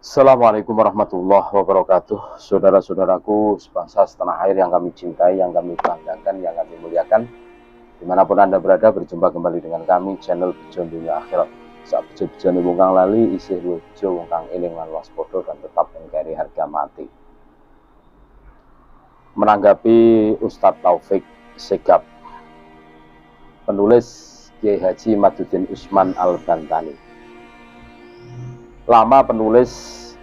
Assalamualaikum warahmatullahi wabarakatuh. Saudara-saudaraku sebangsa setanah air yang kami cintai, yang kami banggakan, yang kami muliakan, dimanapun Anda berada, berjumpa kembali dengan kami channel Bejo Dunia Akhirat. Saat bejo-bejo wong kang lali isih bejo wong kang eling lan waspada dan tetap ngkari harga mati. Menanggapi Ustadz Taufik Segaf, penulis Kiai Haji Maduddin Usman Al-Bantani. Lama penulis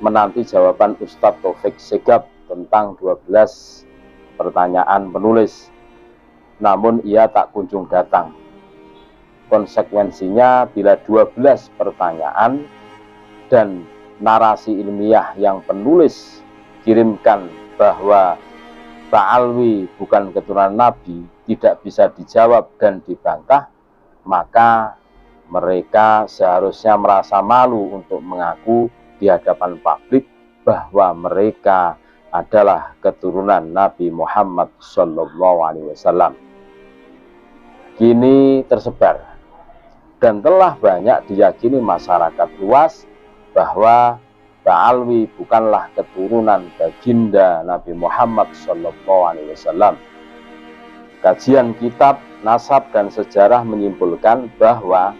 menanti jawaban Ustadz Taufik Segaf tentang 12 pertanyaan penulis, namun ia tak kunjung datang. Konsekuensinya, bila 12 pertanyaan dan narasi ilmiah yang penulis kirimkan bahwa Ba'alwi bukan keturunan Nabi tidak bisa dijawab dan dibantah, maka mereka seharusnya merasa malu untuk mengaku di hadapan publik bahwa mereka adalah keturunan Nabi Muhammad SAW. Kini tersebar dan telah banyak diyakini masyarakat luas bahwa Ba'alwi bukanlah keturunan baginda Nabi Muhammad SAW. Kajian kitab, nasab, dan sejarah menyimpulkan bahwa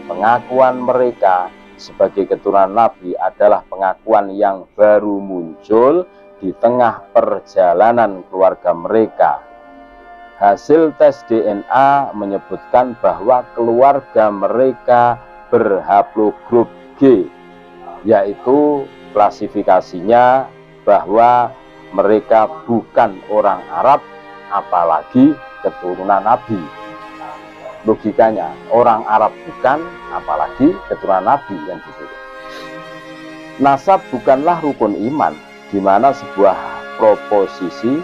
pengakuan mereka sebagai keturunan Nabi adalah pengakuan yang baru muncul di tengah perjalanan keluarga mereka. Hasil tes DNA menyebutkan bahwa keluarga mereka berhaplogrup G, yaitu klasifikasinya bahwa mereka bukan orang Arab, apalagi keturunan Nabi. Logikanya, orang Arab bukan, apalagi keturunan Nabi yang dituduh. Nasab bukanlah rukun iman, di mana sebuah proposisi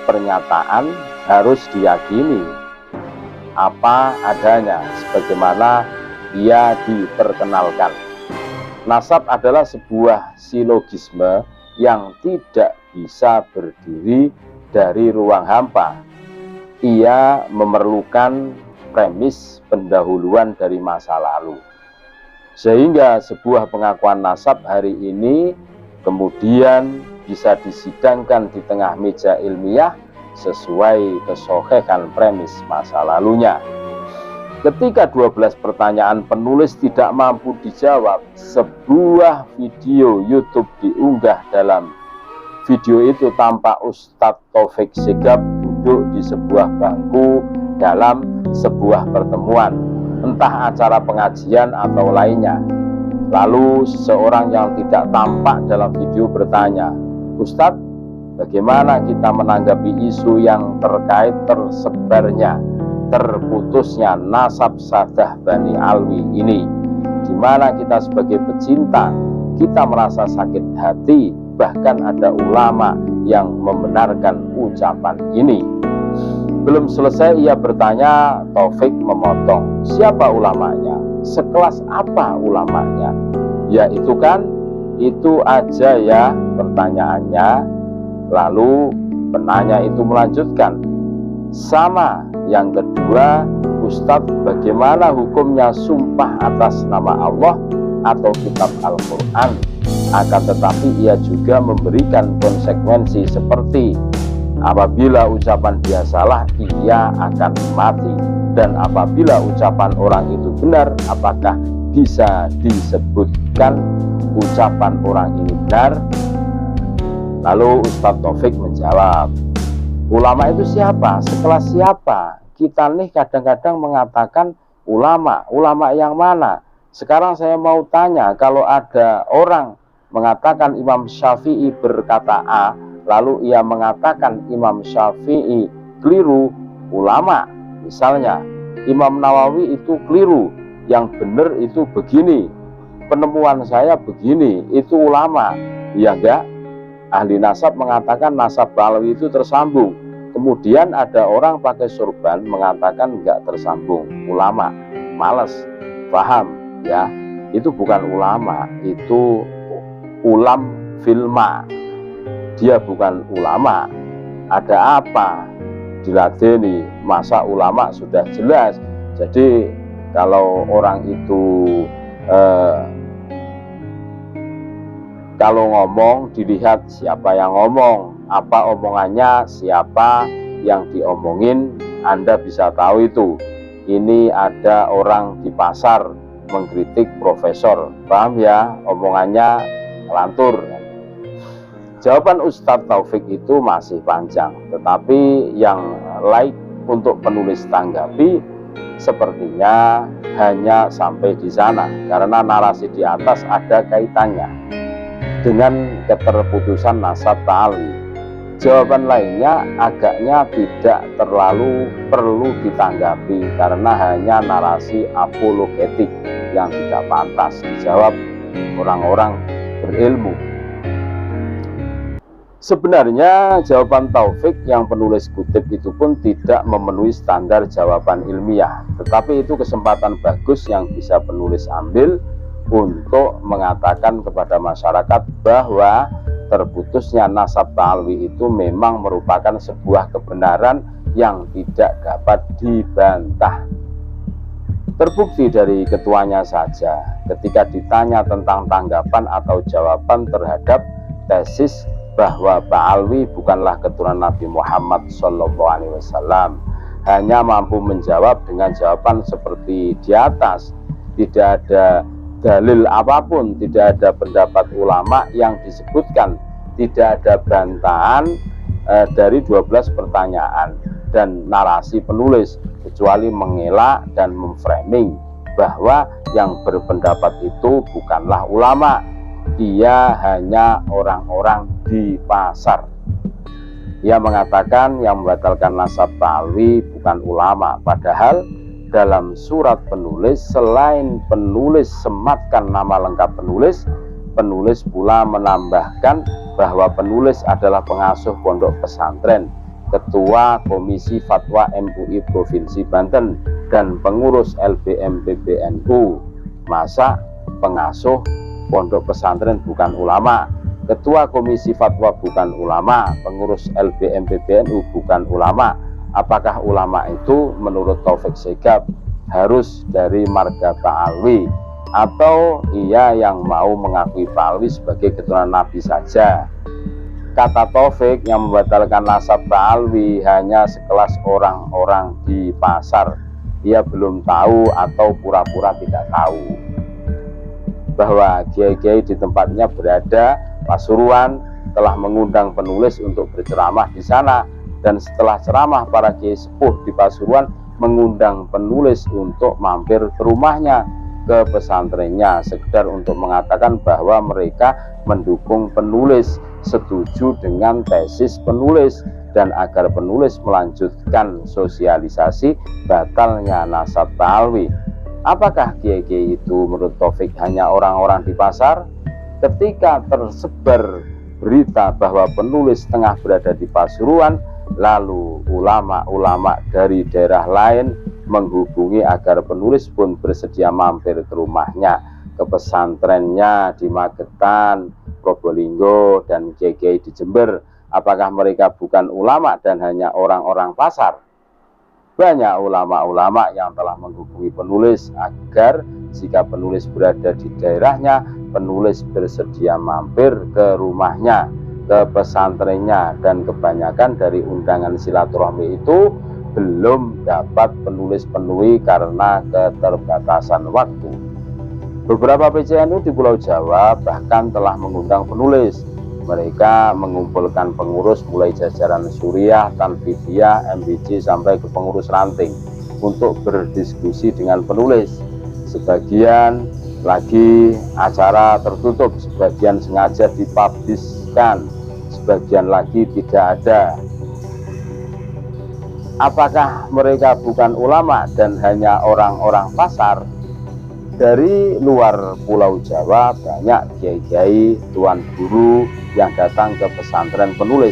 pernyataan harus diyakini apa adanya, sebagaimana ia diperkenalkan. Nasab adalah sebuah silogisme yang tidak bisa berdiri dari ruang hampa. Ia memerlukan premis pendahuluan dari masa lalu, sehingga sebuah pengakuan nasab hari ini kemudian bisa disidangkan di tengah meja ilmiah sesuai kesohihan premis masa lalunya. Ketika 12 pertanyaan penulis tidak mampu dijawab, sebuah video YouTube diunggah. Dalam video itu tampak Ustadz Taufik Segaf duduk di sebuah bangku dalam sebuah pertemuan, entah acara pengajian atau lainnya. Lalu seseorang yang tidak tampak dalam video bertanya, "Ustadz, bagaimana kita menanggapi isu yang terkait tersebarnya, terputusnya nasab sadah Bani Alwi ini, di mana kita sebagai pecinta, kita merasa sakit hati, bahkan ada ulama yang membenarkan ucapan ini." Belum selesai ia bertanya, Taufik memotong, "Siapa ulamanya? Sekelas apa ulamanya?" "Ya itu kan, itu aja ya pertanyaannya." Lalu penanya itu melanjutkan, "Sama yang kedua, Ustadz, bagaimana hukumnya sumpah atas nama Allah atau kitab Al-Quran?" Akan tetapi ia juga memberikan konsekuensi seperti, apabila ucapan dia salah, ia akan mati. Dan apabila ucapan orang itu benar, apakah bisa disebutkan ucapan orang ini benar? Lalu Ustadz Taufik menjawab, "Ulama itu siapa? Sekelas siapa? Kita nih kadang-kadang mengatakan ulama. Ulama yang mana? Sekarang saya mau tanya, kalau ada orang mengatakan Imam Syafi'i berkata A, lalu ia mengatakan Imam Syafi'i keliru, ulama. Misalnya, Imam Nawawi itu keliru, yang benar itu begini, penemuan saya begini, itu ulama. Ya enggak? Ahli nasab mengatakan nasab Ba'alwi itu tersambung. Kemudian ada orang pakai sorban mengatakan enggak tersambung, ulama. Males, paham ya? Itu bukan ulama, itu ulam filma. Dia bukan ulama. Ada apa diladeni? Masa ulama sudah jelas. Jadi kalau orang itu Kalau ngomong dilihat siapa yang ngomong, apa omongannya, siapa yang diomongin, Anda bisa tahu itu. Ini ada orang di pasar mengkritik profesor, paham ya, omongannya lantur. Jawaban Ustadz Taufik itu masih panjang, tetapi yang like untuk penulis tanggapi sepertinya hanya sampai di sana, karena narasi di atas ada kaitannya dengan keterputusan nasab ta'alwi. Jawaban lainnya agaknya tidak terlalu perlu ditanggapi, karena hanya narasi apologetik yang tidak pantas dijawab orang-orang berilmu. Sebenarnya jawaban Taufik yang penulis kutip itu pun tidak memenuhi standar jawaban ilmiah, tetapi itu kesempatan bagus yang bisa penulis ambil untuk mengatakan kepada masyarakat bahwa terputusnya nasab ta'alwi itu memang merupakan sebuah kebenaran yang tidak dapat dibantah. Terbukti dari ketuanya saja ketika ditanya tentang tanggapan atau jawaban terhadap tesis bahwa Ba'alwi bukanlah keturunan Nabi Muhammad SAW, hanya mampu menjawab dengan jawaban seperti di atas. Tidak ada dalil apapun, tidak ada pendapat ulama yang disebutkan, tidak ada bantahan dari 12 pertanyaan dan narasi penulis, kecuali mengelak dan memframing bahwa yang berpendapat itu bukanlah ulama, dia hanya orang-orang di pasar. Ia mengatakan yang membatalkan nasab ta'alwi bukan ulama, padahal dalam surat penulis, selain penulis sematkan nama lengkap penulis, penulis pula menambahkan bahwa penulis adalah pengasuh pondok pesantren, ketua Komisi Fatwa MUI Provinsi Banten, dan pengurus LBM PBNU. Masa pengasuh pondok pesantren bukan ulama, ketua Komisi Fatwa bukan ulama, pengurus LBM PBNU bukan ulama? Apakah ulama itu menurut Taufik Segaf harus dari marga Ba'alwi, atau ia yang mau mengakui Ba'alwi sebagai keturunan Nabi saja? Kata Taufik, yang membatalkan nasab Ba'alwi hanya sekelas orang-orang di pasar. Ia belum tahu atau pura-pura tidak tahu bahwa kiai-kiai di tempatnya berada, Pasuruan, telah mengundang penulis untuk berceramah di sana, dan setelah ceramah para kiai sepuh di Pasuruan mengundang penulis untuk mampir ke rumahnya, ke pesantrennya, sekedar untuk mengatakan bahwa mereka mendukung penulis, setuju dengan tesis penulis, dan agar penulis melanjutkan sosialisasi batalnya nasab ta'alwi. Apakah kiai-kiai itu menurut Taufik hanya orang-orang di pasar? Ketika tersebar berita bahwa penulis tengah berada di Pasuruan, lalu ulama-ulama dari daerah lain menghubungi agar penulis pun bersedia mampir ke rumahnya, ke pesantrennya di Magetan, Probolinggo, dan kiai-kiai di Jember. Apakah mereka bukan ulama dan hanya orang-orang pasar? Banyak ulama-ulama yang telah menghubungi penulis agar jika penulis berada di daerahnya, penulis bersedia mampir ke rumahnya, ke pesantrennya, dan kebanyakan dari undangan silaturahmi itu belum dapat penulis penuhi karena keterbatasan waktu. Beberapa PCNU di Pulau Jawa bahkan telah mengundang penulis. Mereka mengumpulkan pengurus mulai jajaran Suriah, Tanfidiyah, MBC sampai ke pengurus ranting untuk berdiskusi dengan penulis. Sebagian lagi acara tertutup, sebagian sengaja dipubliskan, sebagian lagi tidak ada. Apakah mereka bukan ulama dan hanya orang-orang pasar? Dari luar Pulau Jawa banyak kiai-kiai, tuan guru yang datang ke pesantren penulis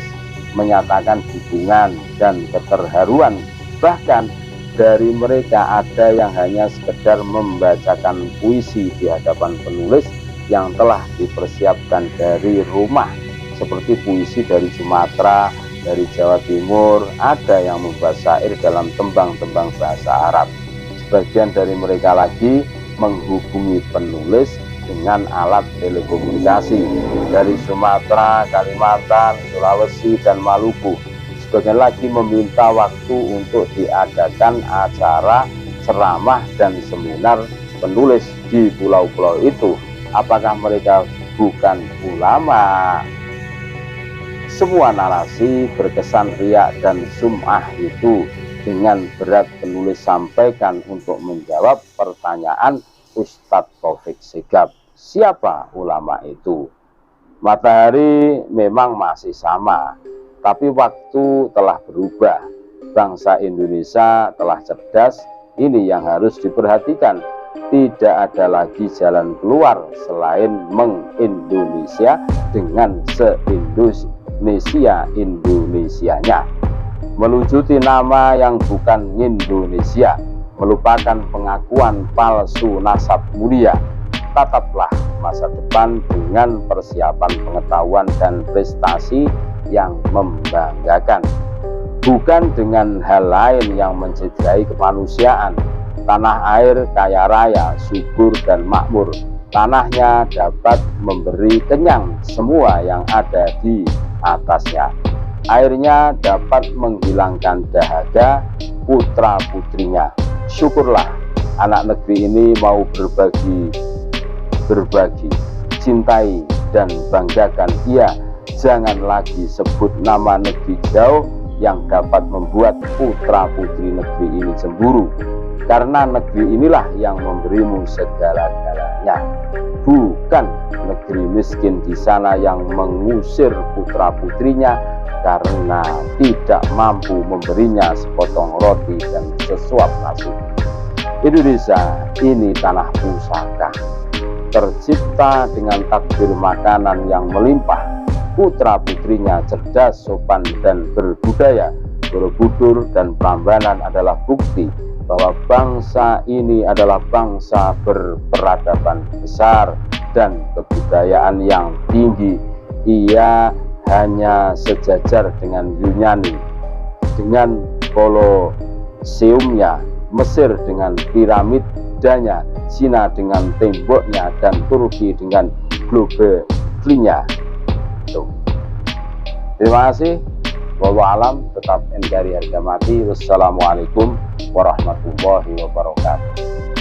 menyatakan dukungan dan keterharuan. Bahkan dari mereka ada yang hanya sekedar membacakan puisi di hadapan penulis yang telah dipersiapkan dari rumah, seperti puisi dari Sumatera, dari Jawa Timur, ada yang membuat syair dalam tembang-tembang bahasa Arab. Sebagian dari mereka lagi menghubungi penulis dengan alat telekomunikasi dari Sumatera, Kalimantan, Sulawesi, dan Maluku. Sebagian lagi meminta waktu untuk diadakan acara ceramah dan seminar penulis di pulau-pulau itu. Apakah mereka bukan ulama? Semua narasi berkesan riak dan sum'ah itu dengan berat penulis sampaikan untuk menjawab pertanyaan Ustadz Taufik Sigap. Siapa ulama itu? Matahari memang masih sama, tapi waktu telah berubah. Bangsa Indonesia telah cerdas, ini yang harus diperhatikan. Tidak ada lagi jalan keluar selain mengindonesia dengan se-Indonesia-Indonesianya. Melucuti nama yang bukan Indonesia, melupakan pengakuan palsu nasab mulia. Tataplah masa depan dengan persiapan pengetahuan dan prestasi yang membanggakan, bukan dengan hal lain yang mencederai kemanusiaan. Tanah air kaya raya, subur dan makmur. Tanahnya dapat memberi kenyang semua yang ada di atasnya. Airnya dapat menghilangkan dahaga putra-putrinya. Syukurlah anak negeri ini mau berbagi, cintai dan banggakan ia. Jangan lagi sebut nama negeri jauh yang dapat membuat putra-putri negeri ini cemburu. Karena negeri inilah yang memberimu segala-galanya, bukan negeri miskin di sana yang mengusir putra-putrinya karena tidak mampu memberinya sepotong roti dan sesuap nasi. Indonesia ini tanah pusaka, tercipta dengan takdir makanan yang melimpah. Putra-putrinya cerdas, sopan, dan berbudaya. Borobudur dan Prambanan adalah bukti bahwa bangsa ini adalah bangsa berperadaban besar dan kebudayaan yang tinggi. Ia hanya sejajar dengan Yunani dengan Koloseumnya, Mesir dengan piramidanya, Cina dengan temboknya, dan Turki dengan globelinya. Terima kasih. Wallahu alam, tetap NKRI harga mati. Wassalamualaikum warahmatullahi wabarakatuh.